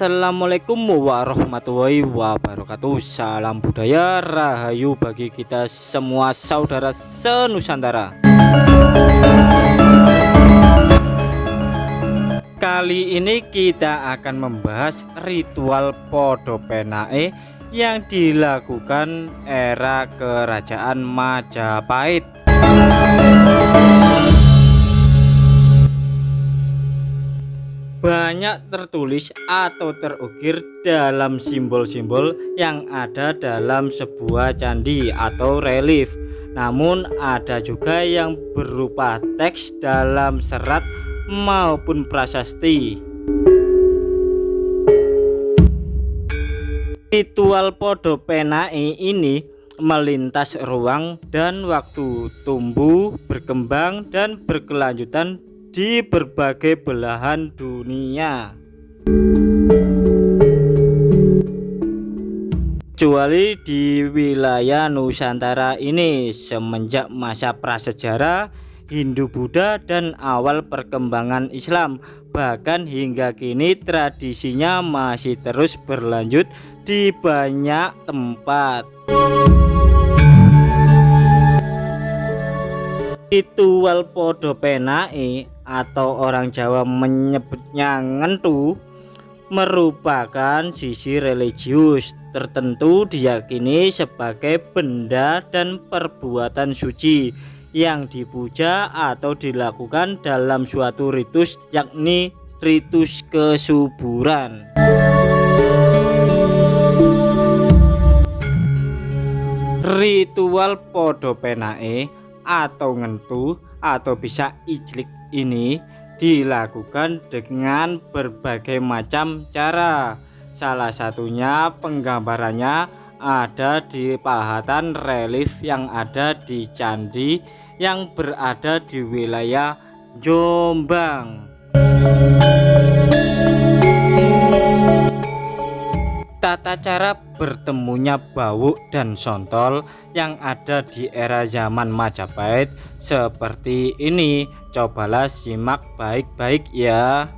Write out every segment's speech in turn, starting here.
Assalamualaikum warahmatullahi wabarakatuh. Salam budaya rahayu bagi kita semua saudara senusantara. Kali ini kita akan membahas ritual podo penae yang dilakukan era kerajaan Majapahit. Banyak tertulis atau terukir dalam simbol-simbol yang ada dalam sebuah candi atau relief. Namun ada juga yang berupa teks dalam serat maupun prasasti. Ritual podo penae ini melintas ruang dan waktu, tumbuh, berkembang, dan berkelanjutan di berbagai belahan dunia, kecuali di wilayah Nusantara ini. Semenjak masa prasejarah Hindu-Buddha dan awal perkembangan Islam, bahkan hingga kini tradisinya masih terus berlanjut di banyak tempat. Ritual podo penae atau orang Jawa menyebutnya ngentu merupakan sisi religius tertentu, diyakini sebagai benda dan perbuatan suci yang dipuja atau dilakukan dalam suatu ritus, yakni ritus kesuburan. Ritual podo penae atau ngentu atau bisa ijlik ini dilakukan dengan berbagai macam cara. Salah satunya penggambarannya ada di pahatan relief yang ada di candi yang berada di wilayah Jombang. Tata cara bertemunya Bawuk dan Sontol yang ada di era zaman Majapahit seperti ini. Cobalah simak baik-baik ya.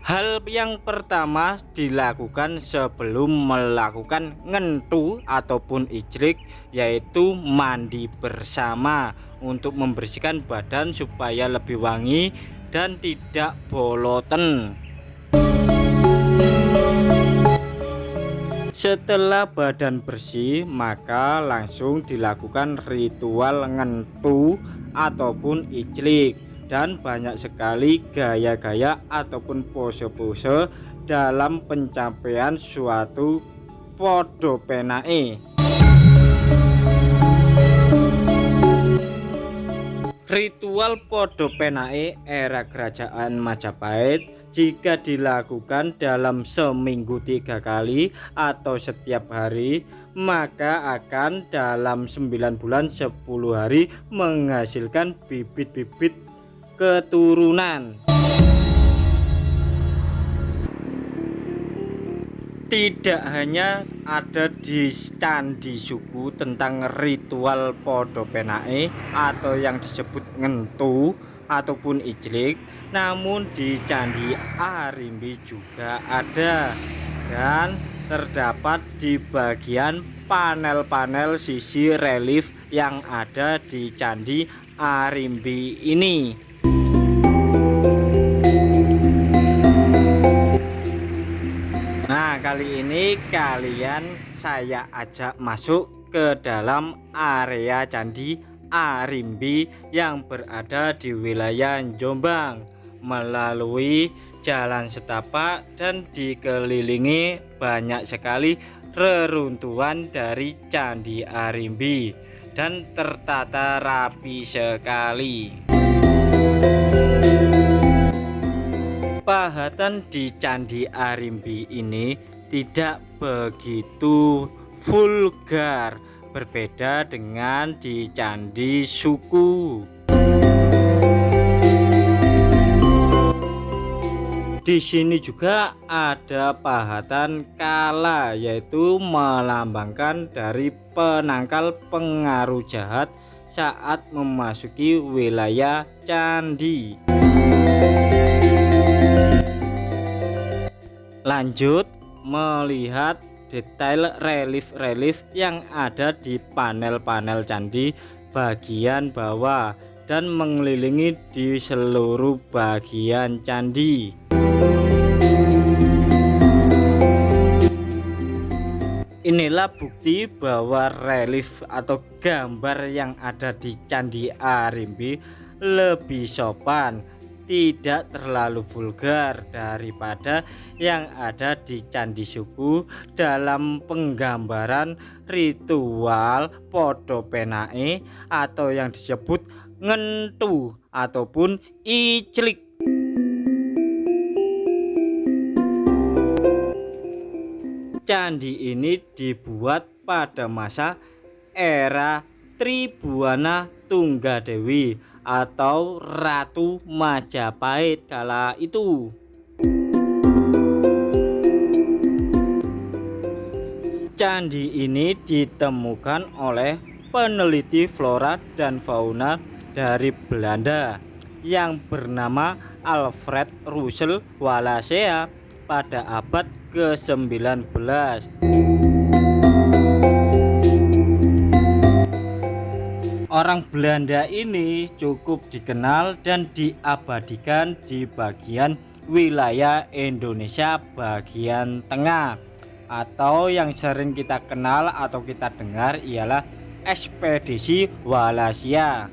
Hal yang pertama dilakukan sebelum melakukan ngentu ataupun ijlik yaitu mandi bersama untuk membersihkan badan supaya lebih wangi dan tidak boloten. Setelah badan bersih, maka langsung dilakukan ritual ngentu ataupun ijlik, dan banyak sekali gaya-gaya ataupun pose-pose dalam pencapaian suatu podo penae. Ritual podo penae era kerajaan Majapahit jika dilakukan dalam seminggu 3 kali atau setiap hari, maka akan dalam 9 bulan 10 hari menghasilkan bibit-bibit keturunan. Tidak hanya ada di candi suku tentang ritual podo penae atau yang disebut ngentu ataupun ijlik, namun di candi Arimbi juga ada, dan terdapat di bagian panel-panel sisi relief yang ada di candi Arimbi ini. Nah, kali ini saya ajak masuk ke dalam area candi Arimbi yang berada di wilayah Jombang melalui jalan setapak dan dikelilingi banyak sekali reruntuhan dari candi Arimbi dan tertata rapi sekali. Pahatan di candi Arimbi ini tidak begitu vulgar, berbeda dengan di candi suku. Di sini juga ada pahatan kala, yaitu melambangkan dari penangkal pengaruh jahat saat memasuki wilayah candi. Lanjut melihat detail relief-relief yang ada di panel-panel candi bagian bawah dan mengelilingi di seluruh bagian candi. Inilah bukti bahwa relief atau gambar yang ada di Candi Arimbi lebih sopan, tidak terlalu vulgar daripada yang ada di Candi Suku dalam penggambaran ritual podo penake atau yang disebut ngentu ataupun iclik. Candi ini dibuat pada masa era Tribhuwana Tunggadewi atau Ratu Majapahit kala itu. Candi ini ditemukan oleh peneliti flora dan fauna dari Belanda yang bernama Alfred Russel Wallace pada abad ke-19. Orang Belanda ini cukup dikenal dan diabadikan di bagian wilayah Indonesia bagian tengah, atau yang sering kita kenal atau kita dengar ialah ekspedisi Wallachia.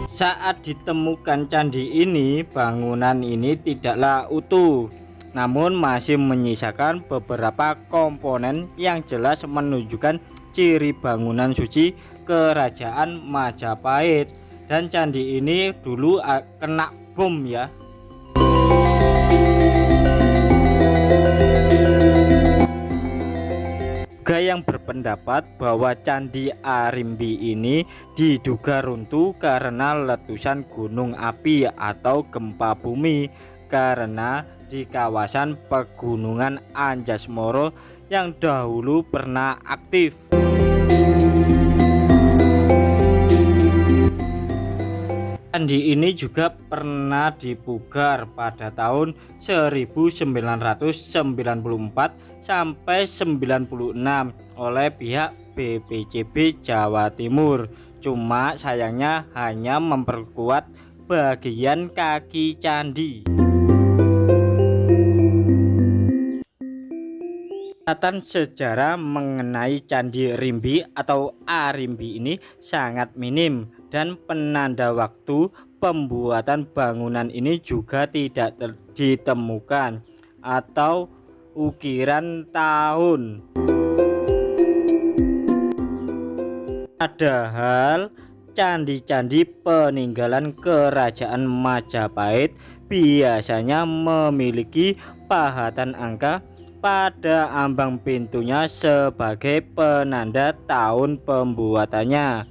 Saat ditemukan candi ini, bangunan ini tidaklah utuh, namun masih menyisakan beberapa komponen yang jelas menunjukkan ciri bangunan suci kerajaan Majapahit. Dan candi ini dulu kena bom ya. Ada yang berpendapat bahwa Candi Arimbi ini diduga runtuh karena letusan gunung api atau gempa bumi, karena di kawasan pegunungan Anjasmara yang dahulu pernah aktif. Candi ini juga pernah dipugar pada tahun 1994 sampai 96 oleh pihak BPCB Jawa Timur. Cuma sayangnya hanya memperkuat bagian kaki candi. Catatan sejarah mengenai Candi Rimbi atau Arimbi ini sangat minim, dan penanda waktu pembuatan bangunan ini juga tidak ditemukan atau ukiran tahun. Padahal candi-candi peninggalan kerajaan Majapahit biasanya memiliki pahatan angka pada ambang pintunya sebagai penanda tahun pembuatannya.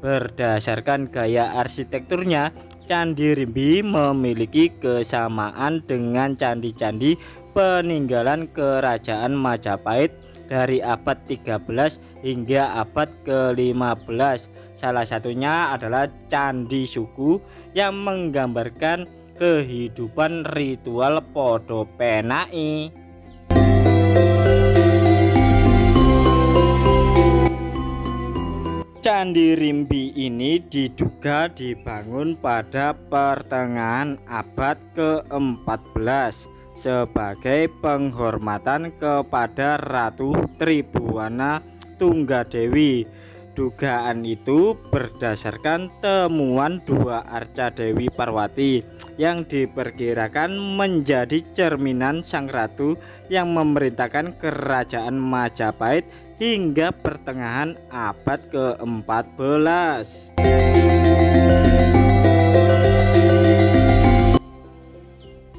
Berdasarkan gaya arsitekturnya, Candi Rimbi memiliki kesamaan dengan candi-candi peninggalan kerajaan Majapahit dari abad 13 hingga abad ke-15. Salah satunya adalah Candi Suku yang menggambarkan kehidupan ritual podo penake. Candi Rimbi ini diduga dibangun pada pertengahan abad ke-14 sebagai penghormatan kepada Ratu Tribhuwana Tunggadewi. Dugaan itu berdasarkan temuan dua arca Dewi Parwati yang diperkirakan menjadi cerminan sang ratu yang memerintahkan kerajaan Majapahit hingga pertengahan abad ke-14.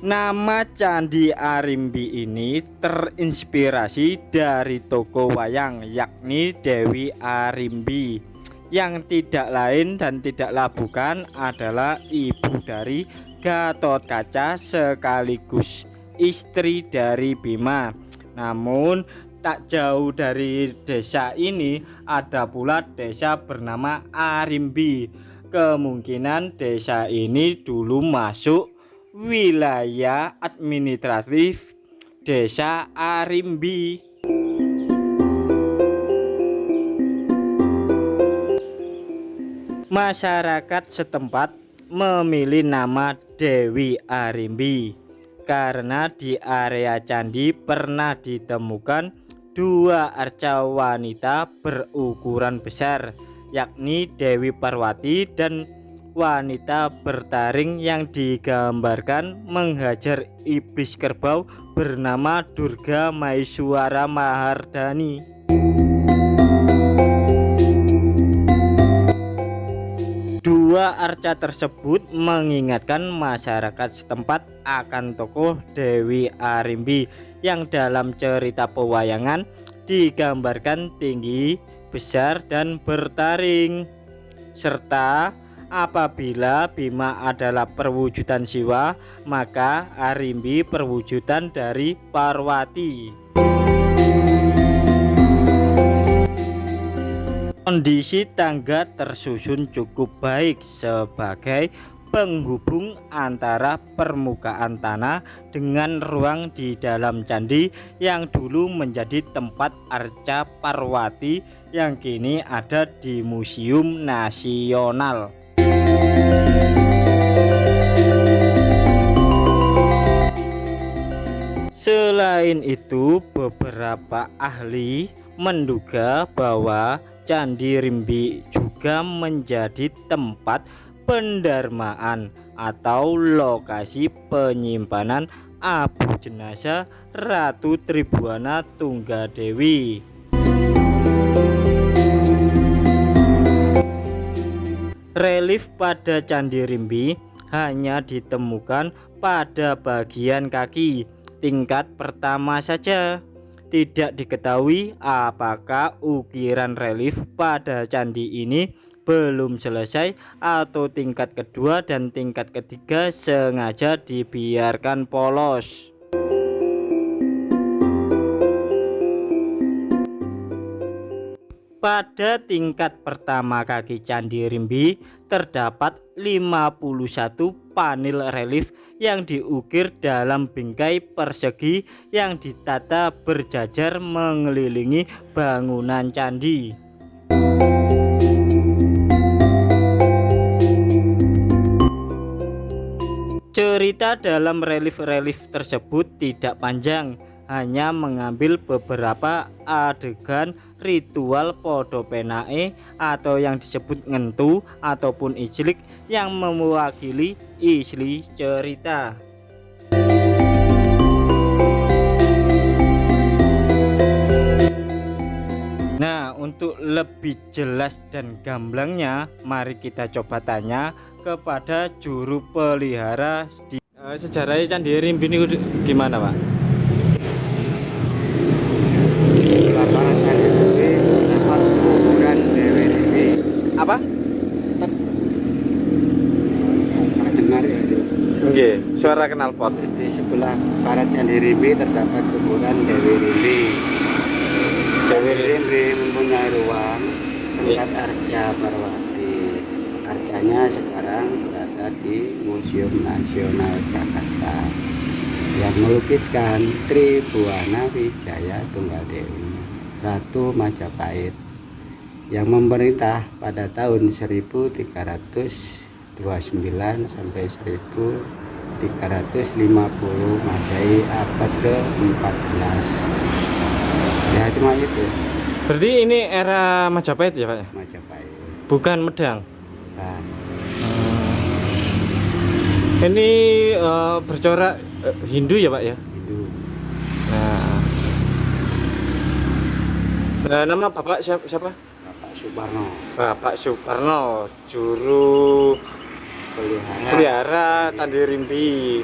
Nama Candi Arimbi ini terinspirasi dari tokoh wayang, yakni Dewi Arimbi, yang tidak lain dan tidaklah bukan adalah ibu dari Gatotkaca sekaligus istri dari Bima. Namun tak jauh dari desa ini ada pula desa bernama Arimbi. kemungkinan desa ini dulu masuk wilayah administratif Desa Arimbi. Masyarakat setempat memilih nama Dewi Arimbi karena di area candi pernah ditemukan dua arca wanita berukuran besar, yakni Dewi Parwati dan wanita bertaring yang digambarkan menghajar iblis kerbau bernama Durga Maiswara Mahardhani. Dua arca tersebut mengingatkan masyarakat setempat akan tokoh Dewi Arimbi yang dalam cerita pewayangan digambarkan tinggi, besar, dan bertaring. Serta apabila Bima adalah perwujudan Siwa, maka Arimbi perwujudan dari Parwati. Kondisi tangga tersusun cukup baik sebagai penghubung antara permukaan tanah dengan ruang di dalam candi yang dulu menjadi tempat arca Parwati yang kini ada di Museum Nasional. Selain itu, beberapa ahli menduga bahwa Candi Rimbi juga menjadi tempat pendarmaan atau lokasi penyimpanan abu jenazah Ratu Tribuana Tunggadewi. Relief pada Candi Rimbi hanya ditemukan pada bagian kaki tingkat pertama saja. Tidak diketahui apakah ukiran relief pada candi ini belum selesai atau tingkat kedua dan tingkat ketiga sengaja dibiarkan polos. Pada tingkat pertama kaki Candi Rimbi terdapat 51 panel relief yang diukir dalam bingkai persegi yang ditata berjajar mengelilingi bangunan candi. Cerita dalam relief-relief tersebut tidak panjang, hanya mengambil beberapa adegan ritual podopenae atau yang disebut ngentu ataupun ijlik yang mewakili isi cerita. Nah, untuk lebih jelas dan gamblangnya, mari kita coba tanya kepada juru pelihara di sejarah Candi Rimbi ini gimana, Pak? Lapangan Candi Rimbi tempat kuburan Dewi Rimbi. Apa? Pernah dengar ya? Oke, suara knalpot. Di sebelah barat Candi Rimbi terdapat kuburan Dewi Rimbi. Dewi Rimbi mempunyai ruang tempat arca Parwati. Arcanya sekarang berada di Museum Nasional Jakarta yang melukiskan Tribuana Wijaya Tunggadewi, Ratu Majapahit yang memerintah pada tahun 1329 sampai 1350 Masehi abad ke-14. Ya cuma itu. Berarti ini era Majapahit ya, Pak? Majapahit. Bukan Medang. Nah, Ini bercorak Hindu ya, Pak ya? Hindu. Nah, nama Bapak siapa? Bapak Suparno. Bapak Suparno, juru Pelihara pelihara Candi Rimbi.